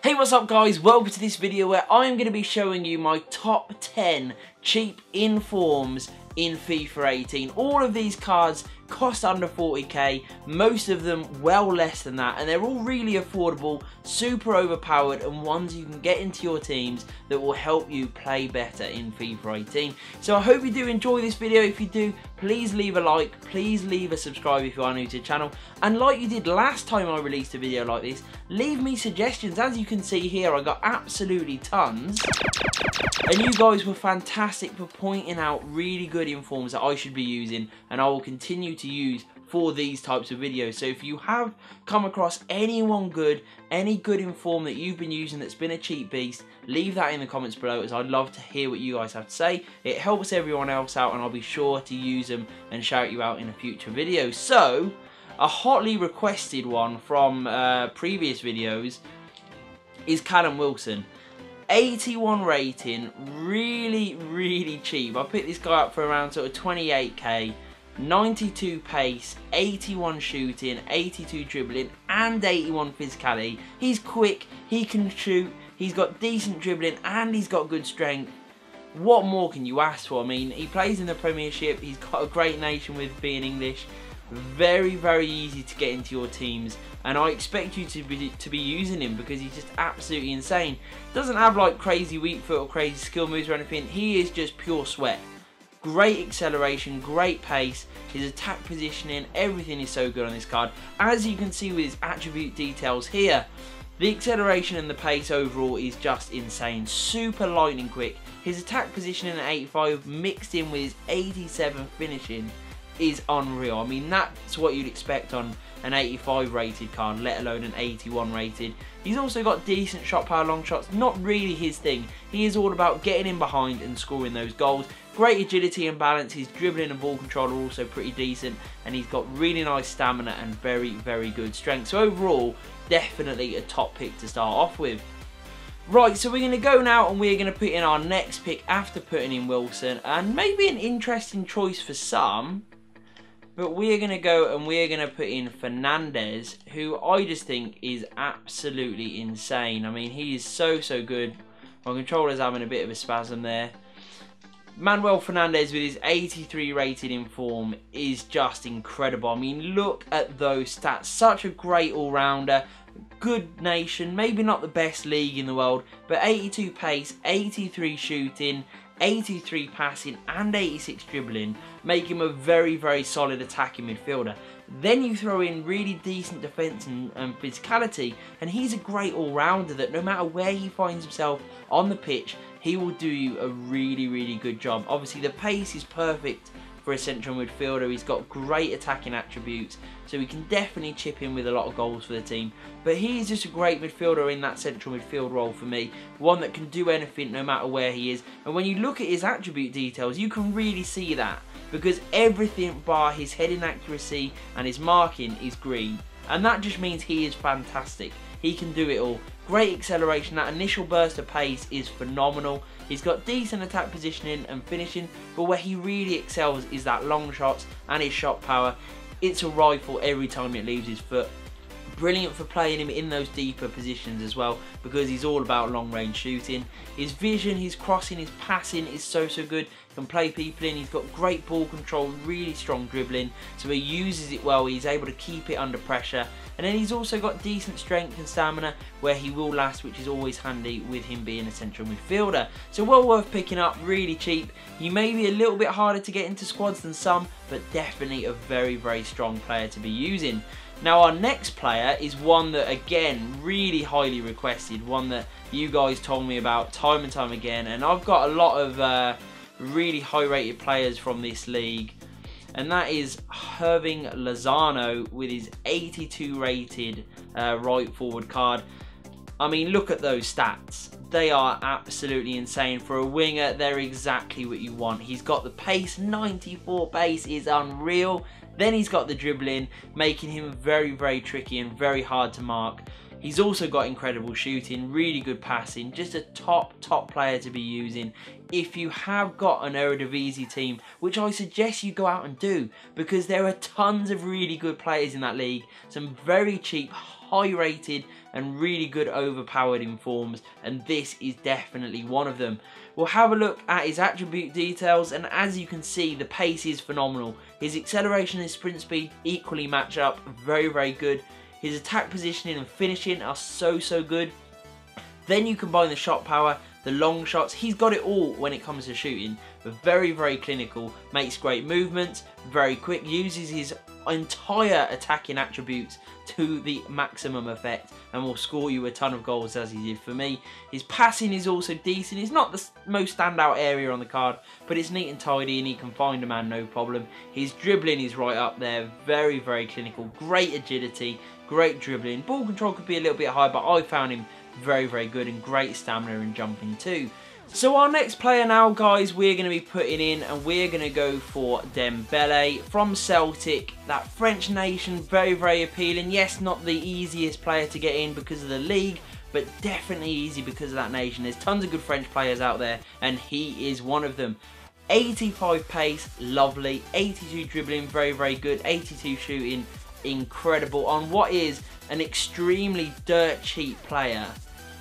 Hey, what's up guys? Welcome to this video where I'm going to be showing you my top 10 cheap informs in FIFA 18. All of these cards cost under 40k, most of them well less than that, and they're all really affordable, super overpowered, and ones you can get into your teams that will help you play better in FIFA 18. So I hope you do enjoy this video. If you do, please leave a like, please leave a subscribe if you are new to the channel, and like you did last time I released a video like this, leave me suggestions. As you can see here, I got absolutely tons, and you guys were fantastic for pointing out really good informs that I should be using, and I will continue to use for these types of videos. So if you have come across anyone good, any good inform that you've been using that's been a cheap beast, leave that in the comments below, as I'd love to hear what you guys have to say. It helps everyone else out, and I'll be sure to use them and shout you out in a future video. So a hotly requested one from previous videos is Callum Wilson. 81 rating, really cheap. I picked this guy up for around sort of 28k, 92 pace, 81 shooting, 82 dribbling, and 81 physicality. He's quick, he can shoot, he's got decent dribbling, and he's got good strength. What more can you ask for? I mean, he plays in the Premiership, he's got a great nation with being English. Very easy to get into your teams, and I expect you to be using him because he's just absolutely insane. Doesn't have like crazy weak foot or crazy skill moves or anything. He is just pure sweat. Great acceleration, great pace, his attack positioning, everything is so good on this card. As you can see with his attribute details here, the acceleration and the pace overall is just insane. Super lightning quick. His attack positioning at 85 mixed in with his 87 finishing is unreal. I mean, that's what you'd expect on an 85 rated card, let alone an 81 rated. He's also got decent shot power, long shots, not really his thing. He is all about getting in behind and scoring those goals. Great agility and balance, his dribbling and ball control are also pretty decent, and he's got really nice stamina and very good strength. So overall, definitely a top pick to start off with. Right, so we're going to go now and we're going to put in our next pick after putting in Wilson, and maybe an interesting choice for some. But we're going to go and we're going to put in Fernandes, who I just think is absolutely insane. I mean, he is so good. My controller's having a bit of a spasm there. Manuel Fernandes with his 83 rated in form is just incredible. I mean, look at those stats. Such a great all-rounder. Good nation, maybe not the best league in the world, but 82 pace, 83 shooting, 83 passing, and 86 dribbling make him a very solid attacking midfielder. Then you throw in really decent defence and physicality, and he's a great all-rounder that no matter where he finds himself on the pitch, he will do you a really good job. Obviously the pace is perfect for a central midfielder. He's got great attacking attributes, so he can definitely chip in with a lot of goals for the team. But he's just a great midfielder in that central midfield role for me. One that can do anything no matter where he is. And when you look at his attribute details, you can really see that, because everything bar his heading accuracy and his marking is green. And that just means he is fantastic. He can do it all. Great acceleration, that initial burst of pace is phenomenal. He's got decent attack positioning and finishing, but where he really excels is that long shots and his shot power. It's a rifle every time it leaves his foot. Brilliant for playing him in those deeper positions as well, because he's all about long range shooting. His vision, his crossing, his passing is so good. Can play people in. He's got great ball control, really strong dribbling, so he uses it well. He's able to keep it under pressure, and then he's also got decent strength and stamina where he will last, which is always handy with him being a central midfielder. So well worth picking up, really cheap. He may be a little bit harder to get into squads than some, but definitely a very strong player to be using. Now our next player is one that, again, really highly requested, one that you guys told me about time and time again, and I've got a lot of really high rated players from this league, and that is Lozano with his 82 rated right forward card. I mean, look at those stats. They are absolutely insane. For a winger, they're exactly what you want. He's got the pace, 94 pace is unreal. Then he's got the dribbling, making him very tricky and very hard to mark. He's also got incredible shooting, really good passing, just a top player to be using if you have got an Eredivisie team, which I suggest you go out and do, because there are tons of really good players in that league, some very cheap, high rated and really good overpowered informs, and this is definitely one of them. We'll have a look at his attribute details, and as you can see, the pace is phenomenal. His acceleration and sprint speed equally match up, very good. His attack positioning and finishing are so good. Then you combine the shot power, the long shots. He's got it all when it comes to shooting. Very clinical, makes great movements, very quick, uses his entire attacking attributes to the maximum effect, and will score you a ton of goals as he did for me. His passing is also decent. It's not the most standout area on the card, but it's neat and tidy and he can find a man no problem. His dribbling is right up there, very clinical, great agility, great dribbling. Ball control could be a little bit high, but I found him very good, and great stamina and jumping too. So our next player now, guys, we're going to be putting in, and we're going to go for Dembele from Celtic. That French nation, very appealing. Yes, not the easiest player to get in because of the league, but definitely easy because of that nation. There's tons of good French players out there, and he is one of them. 85 pace, lovely. 82 dribbling, very good. 82 shooting, incredible. On what is an extremely dirt cheap player,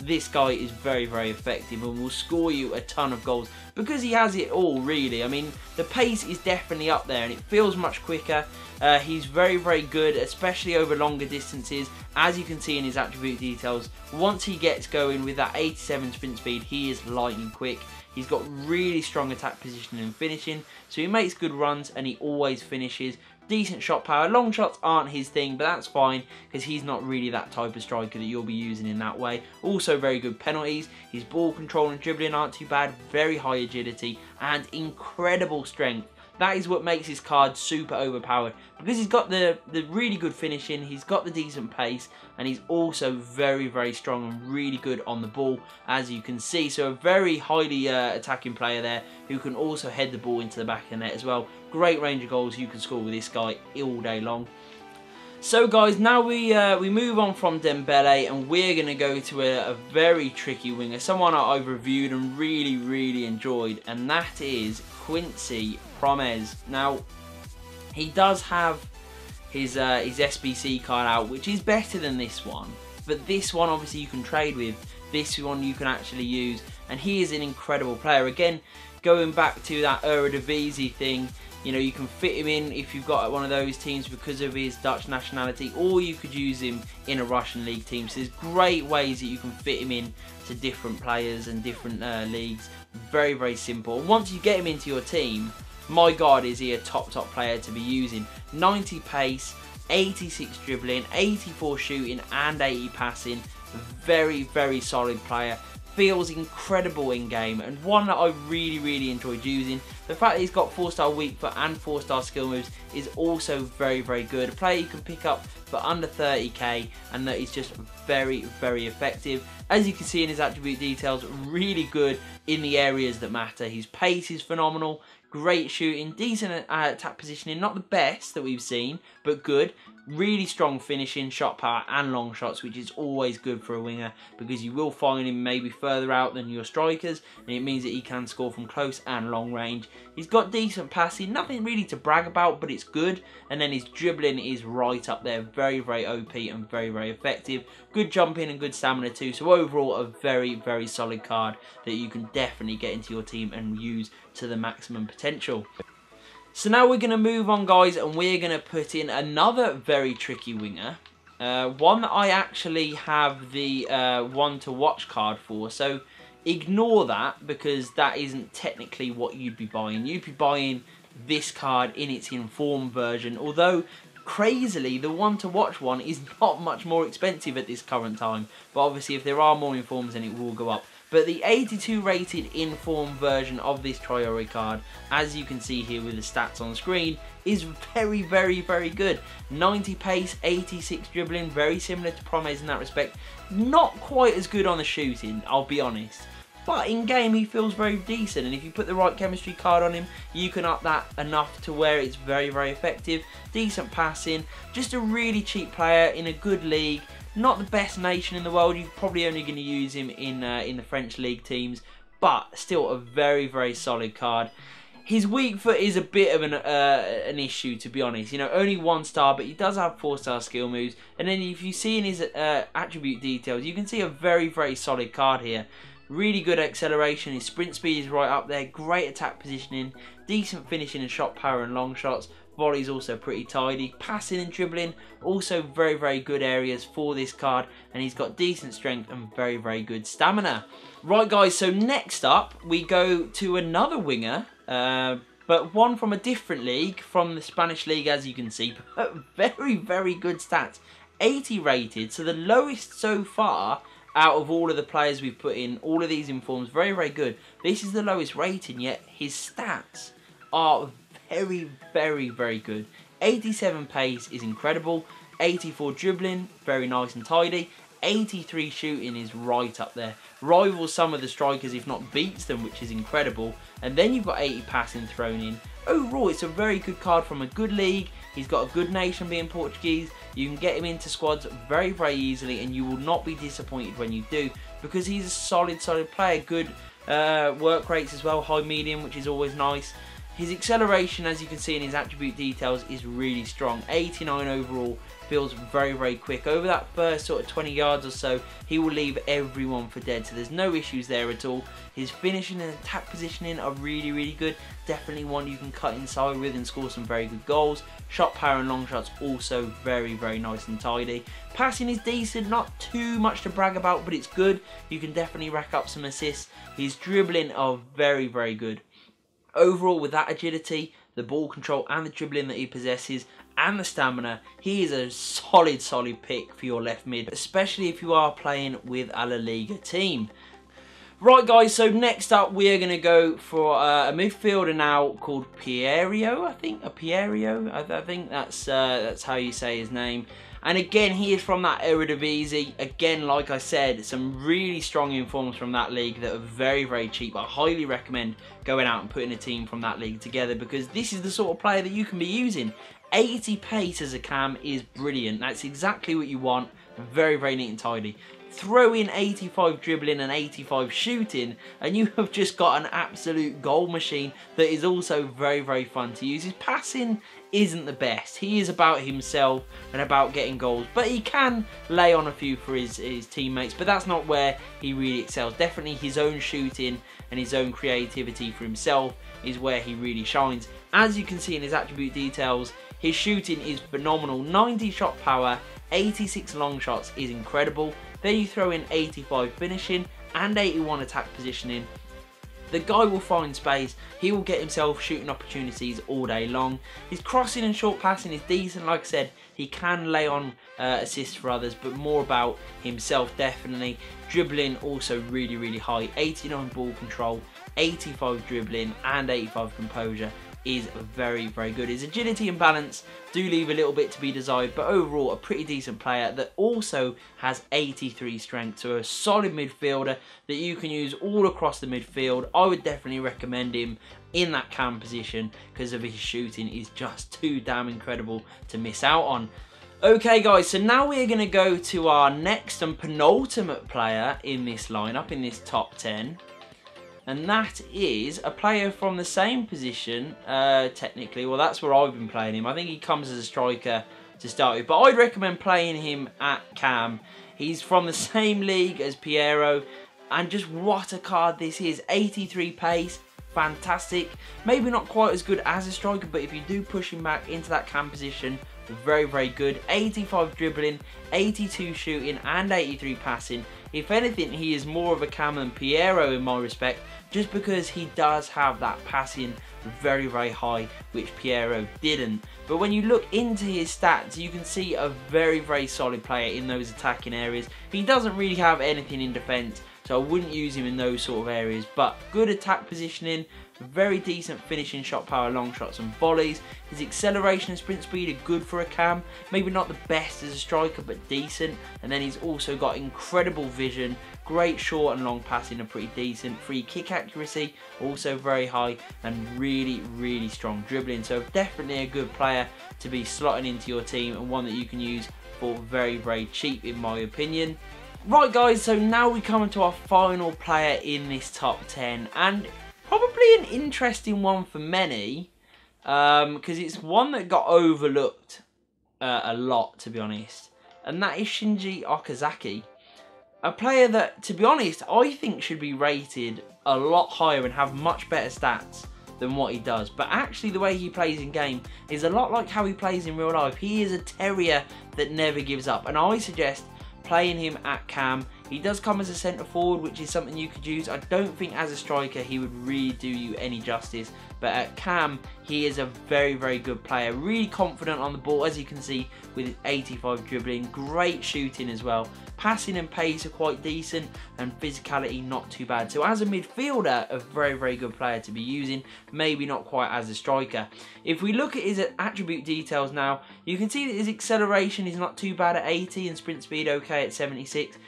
this guy is very effective and will score you a ton of goals because he has it all, really. I mean, the pace is definitely up there and it feels much quicker. He's very good, especially over longer distances. As you can see in his attribute details, once he gets going with that 87 sprint speed, he is lightning quick. He's got really strong attack positioning and finishing, so he makes good runs and he always finishes. Decent shot power. Long shots aren't his thing, but that's fine because he's not really that type of striker that you'll be using in that way. Also very good penalties. His ball control and dribbling aren't too bad. Very high agility and incredible strength. That is what makes his card super overpowered, because he's got the really good finishing, he's got the decent pace, and he's also very strong and really good on the ball, as you can see. So a very highly attacking player there, who can also head the ball into the back of the net as well. Great range of goals you can score with this guy all day long. So guys, now we move on from Dembele, and we're going to go to a very tricky winger, someone I've reviewed and really enjoyed, and that is Quincy Perez. Now, he does have his SBC card out, which is better than this one, but this one obviously you can trade with, this one you can actually use, and he is an incredible player. Again, going back to that Eredivisie thing, you know, you can fit him in if you've got one of those teams because of his Dutch nationality, or you could use him in a Russian league team. So there's great ways that you can fit him in to different players and different leagues. Very simple. And once you get him into your team, my God, is he a top player to be using. 90 pace, 86 dribbling, 84 shooting and 80 passing. Very solid player. Feels incredible in game, and one that I really enjoyed using. The fact that he's got 4-star weak foot and 4-star skill moves is also very good. A player you can pick up for under 30k, and that is just very effective. As you can see in his attribute details, really good in the areas that matter. His pace is phenomenal, great shooting, decent attack positioning, not the best that we've seen, but good. Really strong finishing, shot power and long shots, which is always good for a winger, because you will find him maybe further out than your strikers, and it means that he can score from close and long range. He's got decent passing, nothing really to brag about, but it's good. And then his dribbling is right up there, very OP and very effective. Good jumping and good stamina too, so overall a very solid card that you can definitely get into your team and use to the maximum potential. So now we're going to move on, guys, and we're going to put in another very tricky winger. One that I actually have the one to watch card for. So ignore that, because that isn't technically what you'd be buying. You'd be buying this card in its informed version. Although, crazily, the one to watch one is not much more expensive at this current time. But obviously, if there are more informs, then it will go up. But the 82 rated informed version of this Traore card, as you can see here with the stats on screen, is very good. 90 pace, 86 dribbling, very similar to Perez in that respect. Not quite as good on the shooting, I'll be honest. But in game he feels very decent, and if you put the right chemistry card on him, you can up that enough to where it's very effective. Decent passing, just a really cheap player in a good league. Not the best nation in the world. You're probably only going to use him in the French league teams, but still a very, very solid card. His weak foot is a bit of an issue, to be honest. You know, only 1 star, but he does have 4-star skill moves. And then if you see in his attribute details, you can see a very, very solid card here. Really good acceleration. His sprint speed is right up there. Great attack positioning. Decent finishing and shot power and long shots. Volley's also pretty tidy. Passing and dribbling, also very, very good areas for this card. And he's got decent strength and very, very good stamina. Right, guys, so next up, we go to another winger. But one from a different league, from the Spanish league, as you can see. But very, very good stats. 80 rated, so the lowest so far out of all of the players we've put in. All of these informs, very, very good. This is the lowest rating, yet his stats are very, very, very good. 87 pace is incredible. 84 dribbling, very nice and tidy. 83 shooting is right up there. Rivals some of the strikers, if not beats them, which is incredible. And then you've got 80 passing thrown in. Overall, it's a very good card from a good league. He's got a good nation being Portuguese. You can get him into squads very, very easily, and you will not be disappointed when you do, because he's a solid, solid player. Good work rates as well, high medium, which is always nice. His acceleration, as you can see in his attribute details, is really strong. 89 overall, feels very, very quick. Over that first sort of 20 yards or so, he will leave everyone for dead, so there's no issues there at all. His finishing and attack positioning are really, really good. Definitely one you can cut inside with and score some very good goals. Shot power and long shots also very, very nice and tidy. Passing is decent, not too much to brag about, but it's good. You can definitely rack up some assists. His dribbling are very, very good. Overall, with that agility, the ball control and the dribbling that he possesses, and the stamina, he is a solid, solid pick for your left mid, especially if you are playing with a La Liga team. Right, guys, so next up we are going to go for a midfielder now called Pierio, I think. I think that's how you say his name. And again, he is from that Eredivisie. Again, like I said, some really strong informs from that league that are very, very cheap. I highly recommend going out and putting a team from that league together, because this is the sort of player that you can be using. 80 pace as a cam is brilliant. That's exactly what you want. Very, very neat and tidy. Throw in 85 dribbling and 85 shooting, and you have just got an absolute goal machine that is also very, very fun to use. His passing isn't the best. He is about himself and about getting goals, but he can lay on a few for his teammates, but that's not where he really excels. Definitely his own shooting and his own creativity for himself is where he really shines. As you can see in his attribute details, his shooting is phenomenal. 90 shot power, 86 long shots is incredible. Then you throw in 85 finishing and 81 attack positioning. The guy will find space. He will get himself shooting opportunities all day long. His crossing and short passing is decent. Like I said, he can lay on assists for others, but more about himself definitely. Dribbling also really, really high. 89 ball control, 85 dribbling and 85 composure is very, very good. His agility and balance do leave a little bit to be desired, but overall a pretty decent player that also has 83 strength, so a solid midfielder that you can use all across the midfield. I would definitely recommend him in that cam position because of his shooting is just too damn incredible to miss out on. Okay, guys, so now we're going to go to our next and penultimate player in this lineup, in this top 10. And that is a player from the same position, technically. Well, that's where I've been playing him. I think he comes as a striker to start with, but I'd recommend playing him at cam. He's from the same league as Piero, and just what a card this is. 83 pace, fantastic. Maybe not quite as good as a striker, but if you do push him back into that cam position, very, very good. 85 dribbling, 82 shooting, and 83 passing. If anything, he is more of a cam than Piero in my respect, just because he does have that passing very, very high, which Piero didn't. But when you look into his stats, you can see a very, very solid player in those attacking areas. He doesn't really have anything in defence, so I wouldn't use him in those sort of areas, but good attack positioning, very decent finishing, shot power, long shots and volleys. His acceleration and sprint speed are good for a cam. Maybe not the best as a striker, but decent. And then he's also got incredible vision, great short and long passing are pretty decent. Free kick accuracy, also very high, and really, really strong dribbling. So definitely a good player to be slotting into your team, and one that you can use for very, very cheap in my opinion. Right guys, so now we come to our final player in this top 10, and probably an interesting one for many, because it's one that got overlooked a lot, to be honest, and that is Shinji Okazaki. A player that, to be honest, I think should be rated a lot higher and have much better stats than what he does. But actually the way he plays in game is a lot like how he plays in real life. He is a terrier that never gives up, and I suggest playing him at cam. He does come as a centre forward, which is something you could use. I don't think as a striker he would really do you any justice, but at cam he is a very, very good player. Really confident on the ball, as you can see with his 85 dribbling. Great shooting as well. Passing and pace are quite decent, and physicality not too bad. So as a midfielder, a very, very good player to be using. Maybe not quite as a striker. If we look at his attribute details now, you can see that his acceleration is not too bad at 80 and sprint speed okay at 76.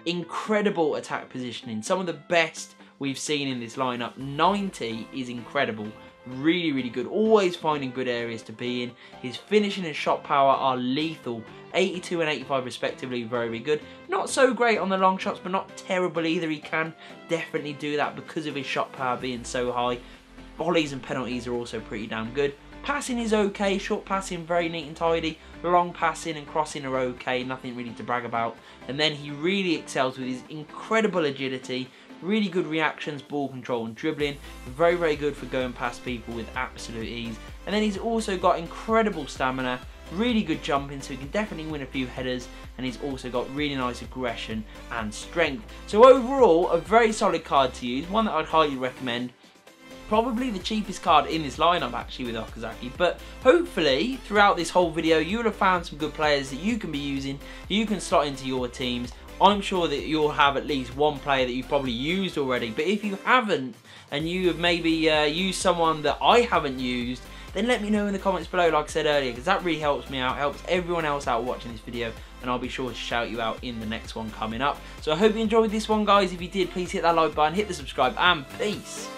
Incredible attack positioning, some of the best we've seen in this lineup. 90 is incredible, really, really good, always finding good areas to be in. His finishing and shot power are lethal, 82 and 85 respectively, very, very good. Not so great on the long shots, but not terrible either. He can definitely do that because of his shot power being so high. Volleys and penalties are also pretty damn good. Passing is okay, short passing very neat and tidy, long passing and crossing are okay, nothing really to brag about. And then he really excels with his incredible agility, really good reactions, ball control and dribbling, very, very good for going past people with absolute ease. And then he's also got incredible stamina, really good jumping, so he can definitely win a few headers, and he's also got really nice aggression and strength. So overall, a very solid card to use, one that I'd highly recommend. Probably the cheapest card in this lineup actually with Okazaki, but hopefully throughout this whole video you will have found some good players that you can be using, you can slot into your teams. I'm sure that you'll have at least one player that you've probably used already, but if you haven't and you have maybe used someone that I haven't used, then let me know in the comments below, like I said earlier, because that really helps me out, helps everyone else out watching this video, and I'll be sure to shout you out in the next one coming up. So I hope you enjoyed this one guys. If you did, please hit that like button, hit the subscribe, and peace.